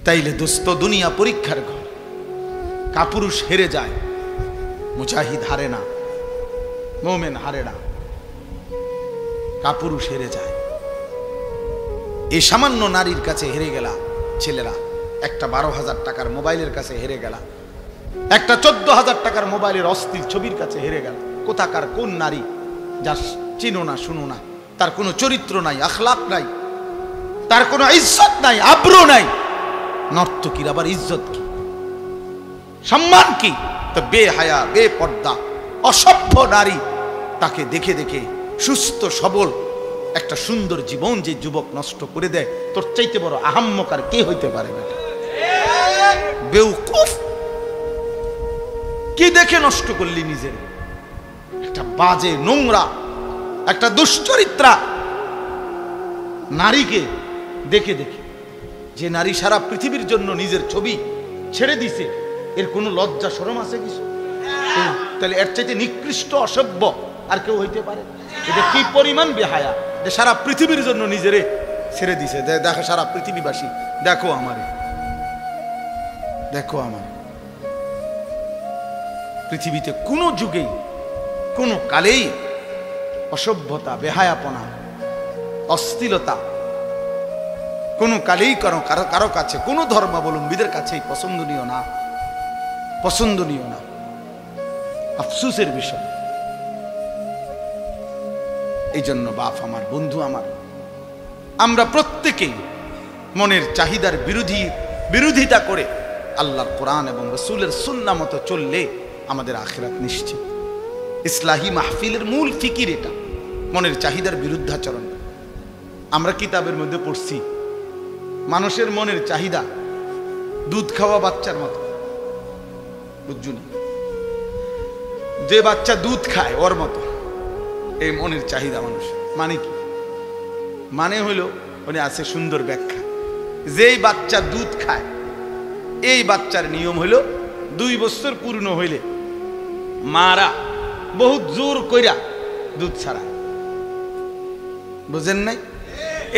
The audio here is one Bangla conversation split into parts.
তাইলে দোস্ত দুনিয়া পরীক্ষার ঘর। কাপুরুষ হেরে যায়, মুজাহিদ হারে না, মোমেন হারে না, কাপুরুষ হেরে যায়। এই সামান্য নারীর কাছে হেরে গেলা ছেলেরা, একটা 12,000 টাকার মোবাইলের কাছে হেরে গেলা, একটা 14,000 টাকার মোবাইলের অস্থির ছবির কাছে হেরে গেল। কোথাকার কোন নারী যা চিনো না, শুনো না, তার কোনো চরিত্র নাই, আখলাক নাই, তার কোনো ইজ্জত নাই, আব্রু নাই। নর্তকীর আবার ইজ্জত কি, সম্মান কি? তো বেহায়া, বেপর্দা, অসভ্য নারী, তাকে দেখে দেখে সুস্থ সবল একটা সুন্দর জীবন যে যুবক নষ্ট করে দেয়, তোর চাইতে বড় আহাম্মক আর কে হইতে পারে? বেটা বেউকুফ, কি দেখে নষ্ট করলি নিজের? একটা বাজে, নোংরা, একটা দুশ্চরিত্রা নারীকে দেখে দেখে, যে নারী সারা পৃথিবীর জন্য নিজের ছবি ছেড়ে দিছে, এর কোনো লজ্জা শরম আছে কিছু? তাহলে এর চাইতে নিকৃষ্ট অসভ্য আর কেউ হইতে পারে? এটা কি পরিমাণ বেহায়া যে সারা পৃথিবীর জন্য নিজেরে ছেড়ে দিছে। দেখো সারা পৃথিবীবাসী, দেখো আমারে, দেখো আমারে। পৃথিবীতে কোনো যুগেই, কোনো কালেই অসভ্যতা, বেহায়াপনা, অশ্লীলতা কোনো কালেই কারো কাছে, কোনো ধর্মাবলম্বীদের কাছেই পছন্দনীয় না, পছন্দনীয় না। আফসোসের বিষয়। এই জন্য বাপ আমার, বন্ধু আমার, আমরা প্রত্যেকেই মনের চাহিদার বিরোধিতা করে আল্লাহর কোরআন এবং রাসূলের সুন্নাহ মতো চললে আমাদের আখিরাত নিশ্চিত। ইসলাহি মাহফিলের মূল ফিকির এটা, মনের চাহিদার বিরুদ্ধাচরণ। আমরা কিতাবের মধ্যে পড়ছি মানুষের মনের চাহিদা দুধ খাওয়া বাচ্চার মতো, বুঝুন, যে বাচ্চা দুধ খায় ওর মতো এই মনের চাহিদা মানুষ। মানে কি? মানে হইল, উনি আছে সুন্দর ব্যাখ্যা, যেই বাচ্চা দুধ খায় এই বাচ্চার নিয়ম হইল 2 বছর পূর্ণ হইলে মারা বহুত জোর কইরা দুধ ছাড়া। বুঝেন নাই?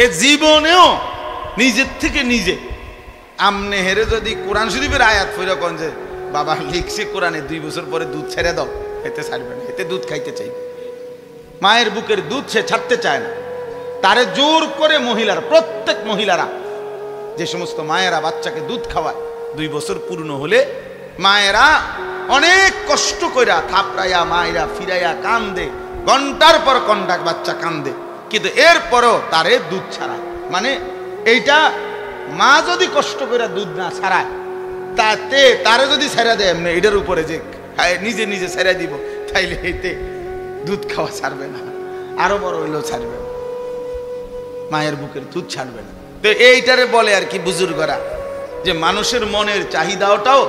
এ জীবনেও নিজের থেকে নিজে আমনে হেরে যদি কোরআন শরীফের আয়াত পড়া কোন যে বাবা লিখছে কোরআনে 2 বছর পরে দুধ ছেড়ে দাও, এতে ছাড়বে না, এতে দুধ খাইতে চাইবে। মায়ের বুকের দুধ সে ছাড়তে চায় না, তারে জোর করে মহিলারা, প্রত্যেক মহিলারা, যে সমস্ত মায়েরা বাচ্চাকে দুধ খাওয়ায় 2 বছর পূর্ণ হলে মায়েরা অনেক কষ্ট কইরা থাপড়াইয়া মায়েরা ফিরাইয়া কান্দে, ঘন্টার পর ঘন্টা বাচ্চা কান্দে, কিন্তু এরপরও তারে দুধ ছাড়ায়। মানে এইটা মা যদি কষ্ট করে দুধ না ছাড়ায়, তাতে তারে যদি ছেড়ে দেয় এমনি এটার উপরে যে নিজে নিজে ছেড়ে দিব, তাইলে এতে দুধ খাওয়া ছাড়বে না, আরো বড় হইলেও ছাড়বে না, মায়ের বুকের দুধ ছাড়বে না। তো এইটারে বলে আর কি বুজুর্গরা, যে মানুষের মনের চাহিদাটাও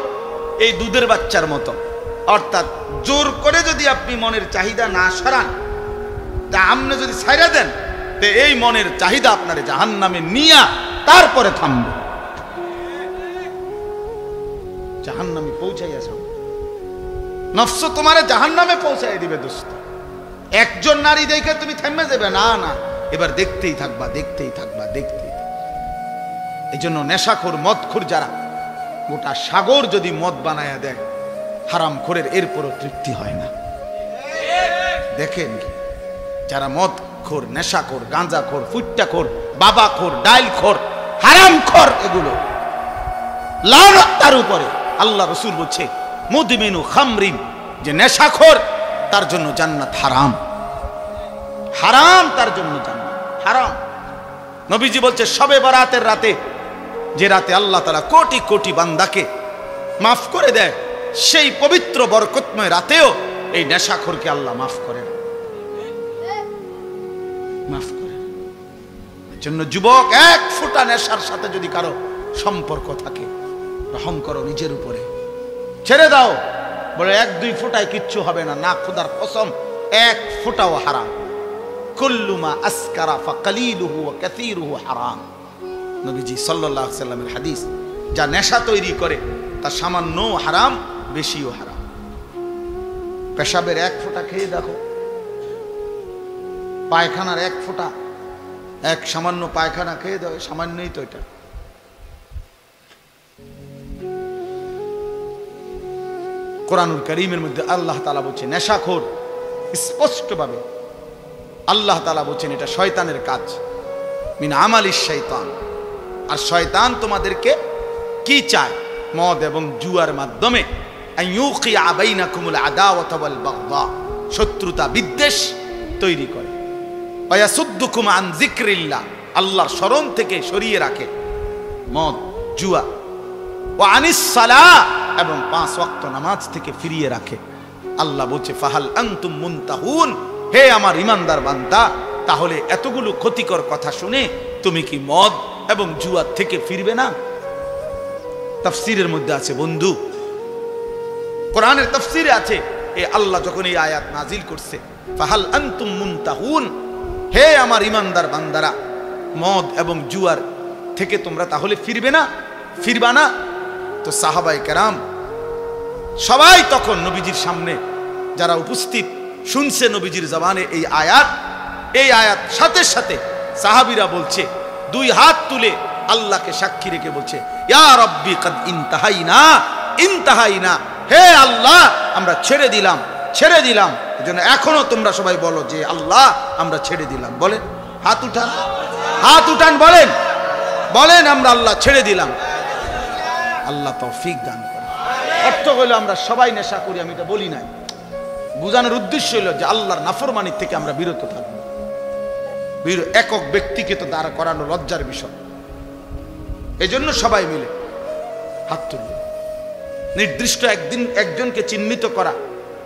এই দুধের বাচ্চার মতো। অর্থাৎ জোর করে যদি আপনি মনের চাহিদা না সরান, তা আপনি যদি ছাইড়া দেন, তো এই মনের চাহিদা আপনার জাহান্নামে নিয়া তারপরে থামবে, জাহান্নামে পৌঁছাইয়া যাবে। নফস তোমারে জাহান্নামে পৌঁছাই দিবে দোস্ত। একজন নারী দেখে তুমি থেমে যাবে না, না, এবার দেখতেই থাকবা, দেখতেই থাকবা, দেখতেই থাকবা। এই জন্য নেশাখোর, মদখোর যারা, গোটা সাগর যদি মদ বানায়া দেয় হারামখোরের, এরপরও তৃপ্তি হয় না। দেখেন কি, যারা মদখোর, নেশাখোর, গাঁজাখোর, ফুট্টাখোর, বাবাখোর, ডাইলখোর, হারামখোর, এগুলো লানত তার উপরে। আল্লাহ রাসূল বলছে মুদমিনু খামরিন, যে নেশাখোর তার জন্য জান্নাত হারাম, হারাম, তার জন্য জান্নাত হারাম। নবীজি বলছে শবে বরাতের রাতে, যে রাতে আল্লাহ তাআলা কোটি কোটি বান্দাকে মাফ করে দেয়, সেই পবিত্র বরকতময় রাতেও এই নেশাখোরকে আল্লাহ মাফ করেন, মাফ করেন। এর জন্য যুবক, 1 ফোঁটা নেশার সাথে যদি কারো সম্পর্ক থাকে, রহম করো নিজের উপরে, ছেড়ে দাও। বলে 1-2 ফোঁটায় কিচ্ছু হবে না, না, খোদার কসম 1 ফোঁটাও হারাম। কুল্লু মা আসকারা ফাকালিলুহু ওয়া কাসীরুহু হারাম। নবীজি সাল্লাল্লাহু আলাইহি সাল্লামের হাদিস, যা নেশা তৈরি করে তা সামান্য হারাম, বেশিও হারাম। পেশাবের 1 ফোঁটা খেয়ে দেখো, পায়খানার 1 ফোঁটা, এক সামান্য পায়খানা খেয়ে দাও, সামান্যই তো এটা। কোরআনুল কারীমের মধ্যে আল্লাহ তাআলা বলছেন নেশাখোর, স্পষ্টভাবে আল্লাহ তাআলা বলছেন এটা শয়তানের কাজ, মিন আমালিশ শয়তান। আর শয়তান তোমাদেরকে কি চায়? মদ এবং জুয়ার মাধ্যমে আইয়ুকিয়া বাইনাকুমুল আদাওয়াতা ওয়াল বাগদা, শত্রুতা বিদ্বেষ তৈরি করে। ওয়ায়াসুদ্দুকুম আন যিকরিল্লাহ, আল্লাহর স্মরণ থেকে সরিয়ে রাখে মদ জুয়া। ওয়া আনিস সালাহ, এবং 5 ওয়াক্ত নামাজ থেকে ফিরিয়ে রাখে। আল্লাহ বলছে ফাহাল আনতুম মুনতাহুন, হে আমার ইমানদার বান্দা, তাহলে এতগুলো ক্ষতিকর কথা শুনে তুমি কি মদ এবং জুয়া থেকে ফিরবে না? তাফসীরের মধ্যে আছে বন্ধু, কোরআনের তাফসীরে আছে, এ আল্লাহ যখন এই আয়াত নাজিল করছে ফাহাল আনতুম মুনতাহুন, হে আমার ইমানদার বান্দারা, মদ এবং জুয়ার থেকে তোমরা তাহলে ফিরবে না, ফিরবা না? তো সাহাবায়ে কেরাম সবাই তখন নবীজির সামনে যারা উপস্থিত শুনছে নবীজির জবানে এই আয়াত সাথে সাথে সাহাবীরা বলছে, 2 হাত তুলে আল্লাহকে সাক্ষী রেখে বলছে ইয়া রাব্বি কাদ ইনতাহাইনা, হে আল্লাহ আমরা ছেড়ে দিলাম। এজন্য এখনো তোমরা সবাই বলো যে আল্লাহ আমরা ছেড়ে দিলাম। বলেন, হাত উঠান, বলেন আমরা আল্লাহ ছেড়ে দিলাম। আল্লাহ তৌফিক দান করে। অর্থ হলো আমরা সবাই নেশা করি, আমি এটা বলি নাই। বোঝানোর উদ্দেশ্য হলো যে আল্লাহর নাফরমানির থেকে আমরা বিরত থাকবো। একক ব্যক্তিকে তো দাঁড়া করানো লজ্জার বিষয়, এজন্য সবাই মিলে হাত তুলবে। নির্দিষ্ট একদিন একজনকে চিহ্নিত করা,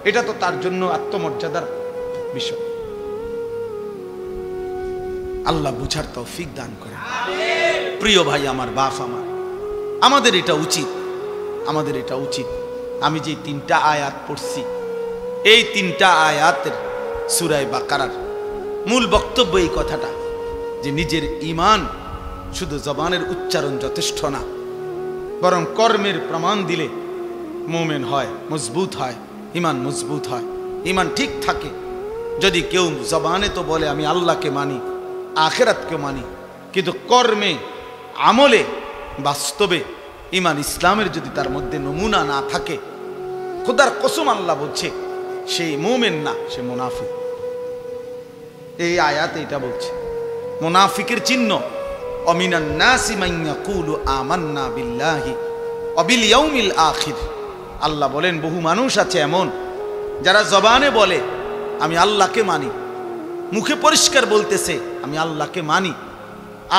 এটা তো তার জন্য আত্মমর্যাদার বিষয়। আল্লাহ বুঝার তৌফিক দান করে। প্রিয় ভাই আমার, বাপ আমার, আমাদের এটা উচিত। আমি যে 3টা আয়াত পড়ছি, এই 3টা আয়াতের সূরা বাকারার মূল বক্তব্য এই কথাটা যে নিজের ঈমান শুধু জবানের উচ্চারণ যথেষ্ট না, বরং কর্মের প্রমাণ দিলে মুমিন হয়, মজবুত হয়, ঈমান মজবুত হয়, ঈমান ঠিক থাকে। যদি কেউ জবানে তো বলে আমি আল্লাহকে মানি, আখিরাতকে মানি, কিন্তু কর্মে আমলে বাস্তবে ঈমান ইসলামের যদি তার মধ্যে নমুনা না থাকে, খোদার কসম আল্লাহ বলছে সেই মুমিন না, সে মুনাফিক। এই আয়াতে এটা বলছে মুনাফিকের চিহ্ন অমিনান নাসি মান ইয়াকুলু আমান্না বিল্লাহি ওয়া বিল ইয়াউমিল আখির। আল্লাহ বলেন বহু মানুষ আছে এমন যারা জবানে বলে আমি আল্লাহকে মানি, মুখে পরিষ্কার বলতেছে আমি আল্লাহকে মানি,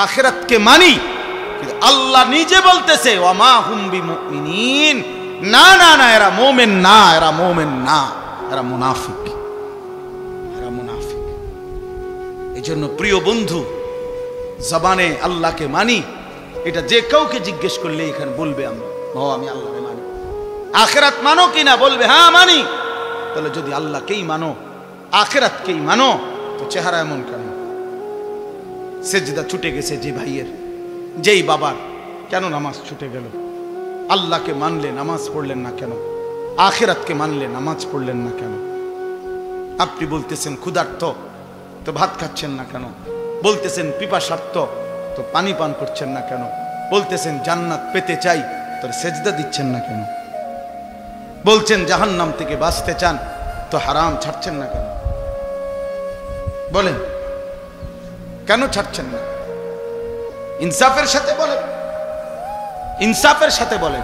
আখিরাতকে মানি, কিন্তু আল্লাহ নিজে বলতেছে ওয়া মা হুম বিমুমিনিন, না না না, এরা মুমিন না, এরা মুনাফিক। এজন্য প্রিয় বন্ধু, জবানে আল্লাহকে মানি, এটা যে কাউকে জিজ্ঞেস করলে এখানে বলবে আমি আল্লাহকে মানি। আখিরাত মানো কিনা? বলবে হ্যাঁ মানি। তাহলে যদি আল্লাহকেই মানো, আখিরাতকেই মানো, তো চেহারা এমন কেন? সেজদা ছুটে গেছে যে ভাইয়ের, যেই বাবার, কেন নামাজ ছুটে গেল? আল্লাহকে মানলে নামাজ পড়লেন না কেন? আখিরাতকে মানলে নামাজ পড়লেন না কেন? আপনি বলতেছেন ক্ষুধার্ত, তো ভাত খাচ্ছেন না কেন? বলতেছেন পিপাসার্ত, তো পানি পান করছেন না কেন? বলতেছেন জান্নাত পেতে চাই, তো সেজদা দিচ্ছেন না কেন? বলছেন জাহান্নাম থেকে বাঁচতে চান, তো হারাম ছাড়ছেন না কেন? বলেন কেন ছাড়ছেন না? ইনসাফের সাথে বলেন।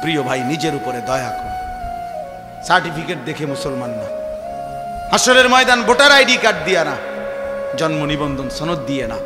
প্রিয় ভাই, নিজের উপরে দয়া করুন। সার্টিফিকেট দেখে মুসলমান না, হাসরের ময়দান ভোটার আইডি কার্ড দিয়ে না, জন্ম নিবন্ধন সনদ দিয়ে না,